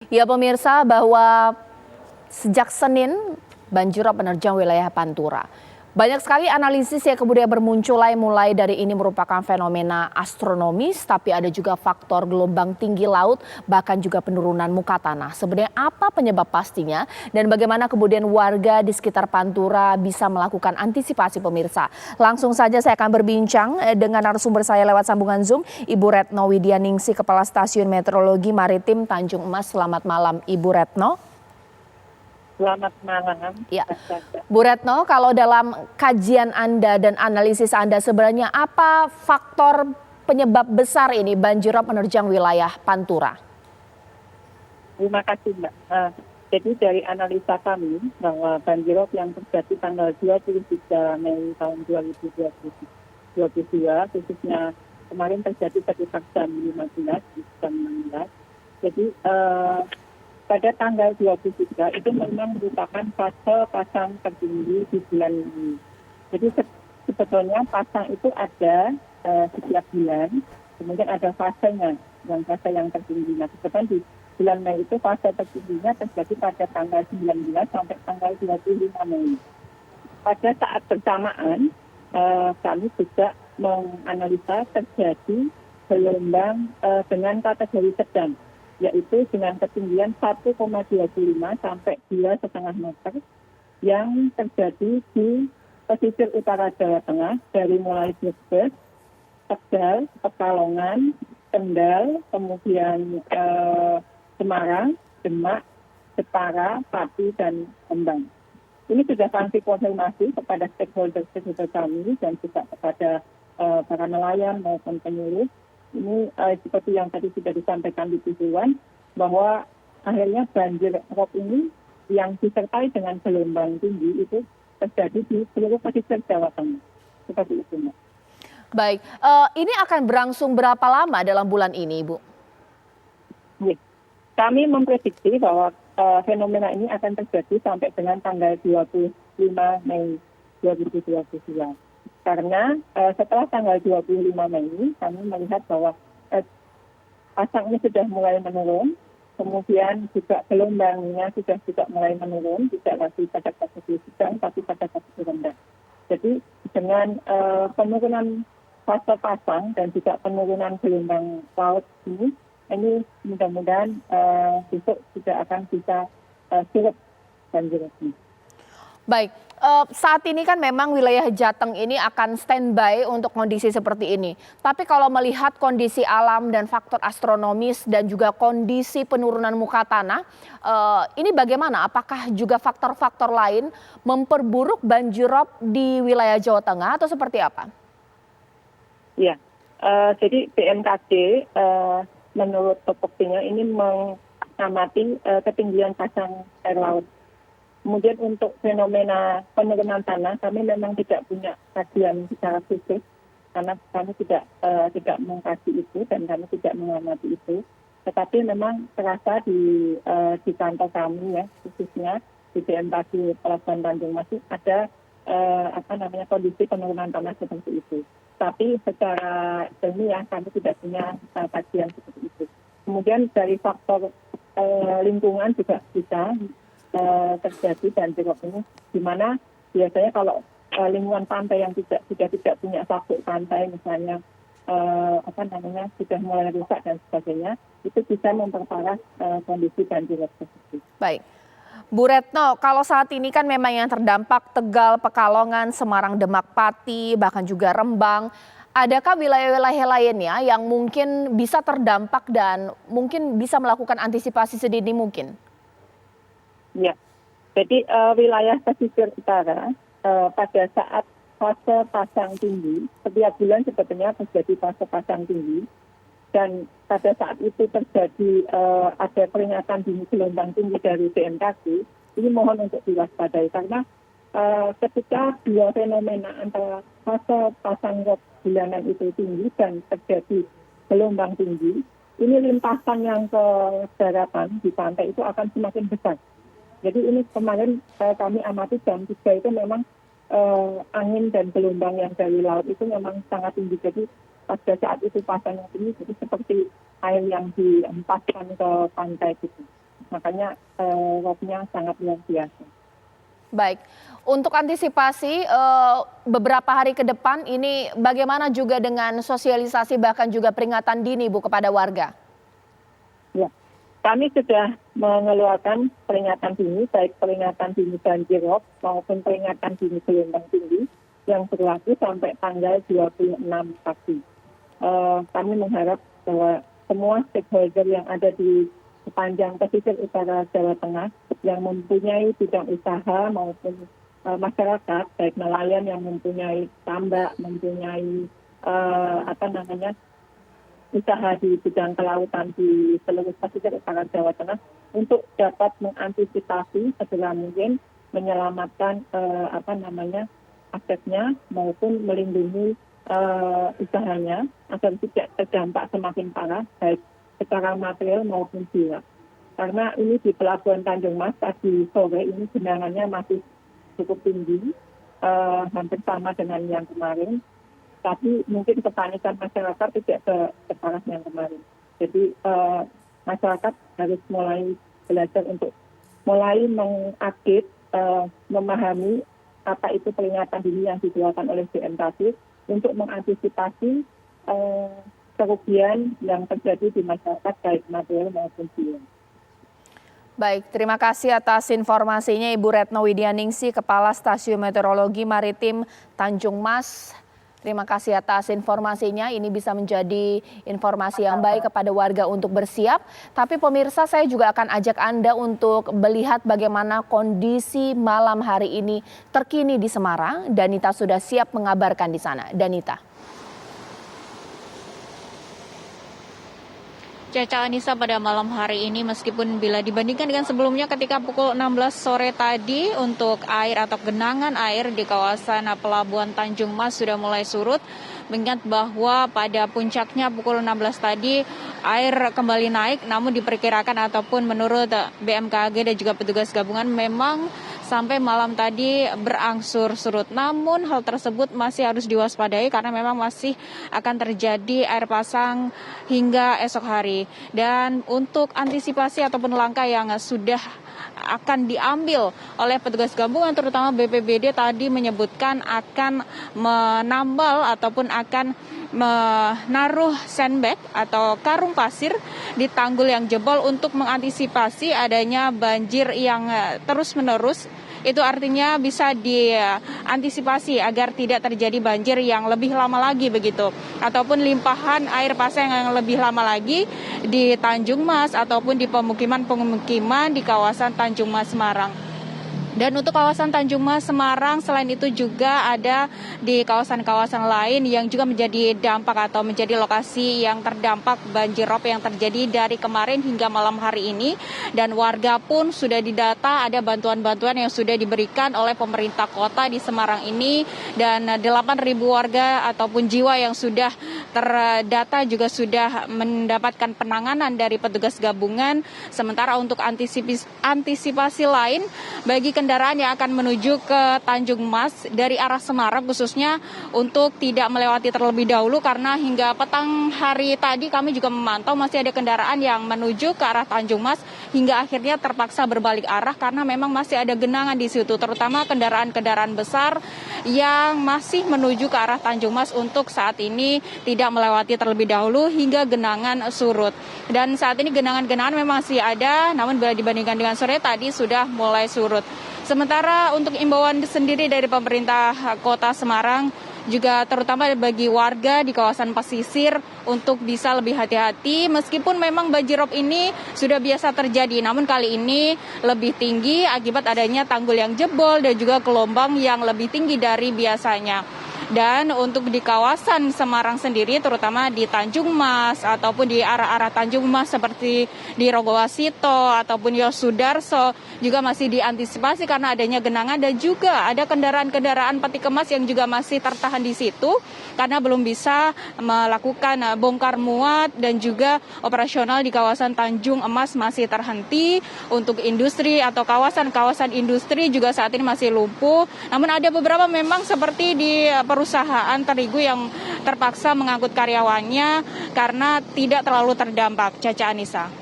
Ya pemirsa, bahwa sejak Senin banjirop menerjang wilayah Pantura. Banyak sekali analisis yang kemudian bermuncul mulai dari ini merupakan fenomena astronomis, tapi ada juga faktor gelombang tinggi laut, bahkan juga penurunan muka tanah. Sebenarnya apa penyebab pastinya dan bagaimana kemudian warga di sekitar Pantura bisa melakukan antisipasi pemirsa. Langsung saja saya akan berbincang dengan narasumber saya lewat sambungan Zoom, Ibu Retno Widianingsih, Kepala Stasiun Meteorologi Maritim Tanjung Emas. Selamat malam Ibu Retno. Selamat malam. Ya, Bu Retno, kalau dalam kajian Anda dan analisis Anda sebenarnya apa faktor penyebab besar ini banjirop menerjang wilayah Pantura? Terima kasih Mbak. Jadi dari analisa kami bahwa banjirop yang terjadi tanggal 23 Mei tahun 2022, khususnya kemarin terjadi sekitar jam 15, jam 16. Jadi pada tanggal 23 itu memang merupakan fase pasang tertinggi di bulan ini. Jadi sebetulnya pasang itu ada setiap bulan, kemudian ada fasenya, fase yang tertinggi. Nah, sebetulnya di bulan Mei itu fase tertingginya terjadi pada tanggal 19 sampai tanggal 25 Mei. Pada saat bersamaan, kami juga menganalisa terjadi gelombang dengan kategori sedang, yaitu dengan ketinggian 1,25 sampai 2,5 meter yang terjadi di pesisir utara Jawa Tengah dari mulai Brebes, Tegal, Pekalongan, Kendal, kemudian Semarang, Demak, Jepara, Pati, dan Rembang. Ini sudah kami konfirmasi kepada stakeholder kami dan juga kepada para nelayan maupun penyuluh. Ini seperti yang tadi sudah disampaikan di tujuan, bahwa akhirnya banjir rob ini yang disertai dengan gelombang tinggi itu terjadi di seluruh pesisir Jawa Tengah. Seperti itu, Mbak. Baik, ini akan berlangsung berapa lama dalam bulan ini, Bu? Kami memprediksi bahwa fenomena ini akan terjadi sampai dengan tanggal 25 Mei 2022. Karena setelah tanggal 25 Mei, kami melihat bahwa pasang ini sudah mulai menurun, kemudian juga gelombangnya sudah juga mulai menurun, tidak lagi pada kategori sedang, tapi pada kategori rendah. Jadi dengan penurunan fase pasang dan juga penurunan gelombang laut ini mudah-mudahan besok juga akan bisa surut banjir ini. Baik, saat ini kan memang wilayah Jateng ini akan standby untuk kondisi seperti ini. Tapi kalau melihat kondisi alam dan faktor astronomis dan juga kondisi penurunan muka tanah, ini bagaimana? Apakah juga faktor-faktor lain memperburuk banjirop di wilayah Jawa Tengah atau seperti apa? Ya, jadi BMKG menurut topoksinya ini mengamati ketinggian pasang air laut. Kemudian untuk fenomena penurunan tanah, kami memang tidak punya kajian secara khusus, karena kami tidak mengkaji itu dan kami tidak mengamati itu. Tetapi memang terasa di kantor kami ya, khususnya di BMKG Pelabuhan Tanjung Mas ada kondisi penurunan tanah seperti itu. Tapi secara ilmiah kami tidak punya kajian seperti itu. Kemudian dari faktor lingkungan juga bisa terjadi banjirop ini, di mana biasanya kalau lingkungan pantai yang sudah tidak punya sabuk pantai misalnya sudah mulai rusak dan sebagainya, itu bisa memperparah kondisi banjirop tersebut. Baik. Bu Retno, kalau saat ini kan memang yang terdampak Tegal, Pekalongan, Semarang, Demak, Pati, bahkan juga Rembang. Adakah wilayah-wilayah lainnya yang mungkin bisa terdampak dan mungkin bisa melakukan antisipasi sedini mungkin? Ya, jadi wilayah pesisir utara pada saat fase pasang tinggi, setiap bulan sebetulnya terjadi fase pasang tinggi, dan pada saat itu terjadi ada peringatan dini gelombang tinggi dari BMKG, ini mohon untuk diwaspadai karena ketika dua fenomena antara fase pasang rob bulanan itu tinggi dan terjadi gelombang tinggi, ini limpasan yang ke daratan di pantai itu akan semakin besar. Jadi ini kemarin kami amati jam 3 itu memang angin dan gelombang yang dari laut itu memang sangat tinggi. Jadi pada saat itu pasang yang tinggi, jadi seperti air yang dihempaskan ke pantai gitu. Makanya ropnya sangat luar biasa. Baik, untuk antisipasi beberapa hari ke depan ini bagaimana juga dengan sosialisasi bahkan juga peringatan dini Bu kepada warga? Ya, kami sudah mengeluarkan peringatan dini, baik peringatan dini banjir rob maupun peringatan dini gelombang tinggi yang berlaku sampai tanggal 26 pagi. Kami mengharap bahwa semua stakeholder yang ada di sepanjang pesisir utara Jawa Tengah yang mempunyai bidang usaha maupun masyarakat, baik nelayan yang mempunyai tambak, mempunyai usaha di bidang kelautan di seluruh pesisir utara Jawa Tengah untuk dapat mengantisipasi segera mungkin menyelamatkan asetnya maupun melindungi usahanya agar tidak terdampak semakin parah baik secara material maupun jiwa. Karena ini di Pelabuhan Tanjung Mas tadi sore ini genangannya masih cukup tinggi, hampir sama dengan yang kemarin. Tapi mungkin kepanikan masyarakat tidak separah yang kemarin. Jadi masyarakat harus mulai belajar untuk mulai mengupdate, memahami apa itu peringatan dini yang dikeluarkan oleh BMKG untuk mengantisipasi kerugian yang terjadi di masyarakat baik material maupun jiwa. Baik, terima kasih atas informasinya Ibu Retno Widianingsih, Kepala Stasiun Meteorologi Maritim Tanjung Mas. Terima kasih atas informasinya, ini bisa menjadi informasi yang baik kepada warga untuk bersiap. Tapi pemirsa, saya juga akan ajak Anda untuk melihat bagaimana kondisi malam hari ini terkini di Semarang. Danita sudah siap mengabarkan di sana. Danita. Caca Anissa, pada malam hari ini meskipun bila dibandingkan dengan sebelumnya ketika pukul 16 sore tadi untuk air atau genangan air di kawasan Pelabuhan Tanjung Mas sudah mulai surut, mengingat bahwa pada puncaknya pukul 16 tadi air kembali naik, namun diperkirakan ataupun menurut BMKG dan juga petugas gabungan memang sampai malam tadi berangsur surut. Namun hal tersebut masih harus diwaspadai karena memang masih akan terjadi air pasang hingga esok hari. Dan untuk antisipasi ataupun langkah yang sudah akan diambil oleh petugas gabungan terutama BPBD tadi menyebutkan akan menambal ataupun akan menaruh sandbag atau karung pasir di tanggul yang jebol untuk mengantisipasi adanya banjir yang terus-menerus. Itu artinya bisa diantisipasi agar tidak terjadi banjir yang lebih lama lagi begitu. Ataupun limpahan air pasang yang lebih lama lagi di Tanjung Mas ataupun di pemukiman-pemukiman di kawasan Tanjung Mas Semarang. Dan untuk kawasan Tanjung Mas Semarang selain itu juga ada di kawasan-kawasan lain yang juga menjadi dampak atau menjadi lokasi yang terdampak banjir rob yang terjadi dari kemarin hingga malam hari ini. Dan warga pun sudah didata, ada bantuan-bantuan yang sudah diberikan oleh pemerintah kota di Semarang ini. Dan 8.000 warga ataupun jiwa yang sudah terdata juga sudah mendapatkan penanganan dari petugas gabungan. Sementara untuk antisipasi lain bagi kendaraan yang akan menuju ke Tanjung Mas dari arah Semarang khususnya untuk tidak melewati terlebih dahulu karena hingga petang hari tadi kami juga memantau masih ada kendaraan yang menuju ke arah Tanjung Mas hingga akhirnya terpaksa berbalik arah karena memang masih ada genangan di situ, terutama kendaraan-kendaraan besar yang masih menuju ke arah Tanjung Mas untuk saat ini tidak melewati terlebih dahulu hingga genangan surut. Dan saat ini genangan-genangan memang masih ada, namun bila dibandingkan dengan sore tadi sudah mulai surut. Sementara untuk imbauan sendiri dari pemerintah Kota Semarang juga terutama bagi warga di kawasan pesisir untuk bisa lebih hati-hati meskipun memang banjirop ini sudah biasa terjadi, namun kali ini lebih tinggi akibat adanya tanggul yang jebol dan juga gelombang yang lebih tinggi dari biasanya. Dan untuk di kawasan Semarang sendiri terutama di Tanjung Mas ataupun di arah-arah Tanjung Mas seperti di Rogowasito ataupun Yosudarso juga masih diantisipasi karena adanya genangan dan juga ada kendaraan-kendaraan peti kemas yang juga masih tertahan di situ karena belum bisa melakukan bongkar muat dan juga operasional di kawasan Tanjung Emas masih terhenti. Untuk industri atau kawasan-kawasan industri juga saat ini masih lumpuh. Namun ada beberapa memang seperti di perusahaan terigu yang terpaksa mengangkut karyawannya karena tidak terlalu terdampak. Caca Anissa.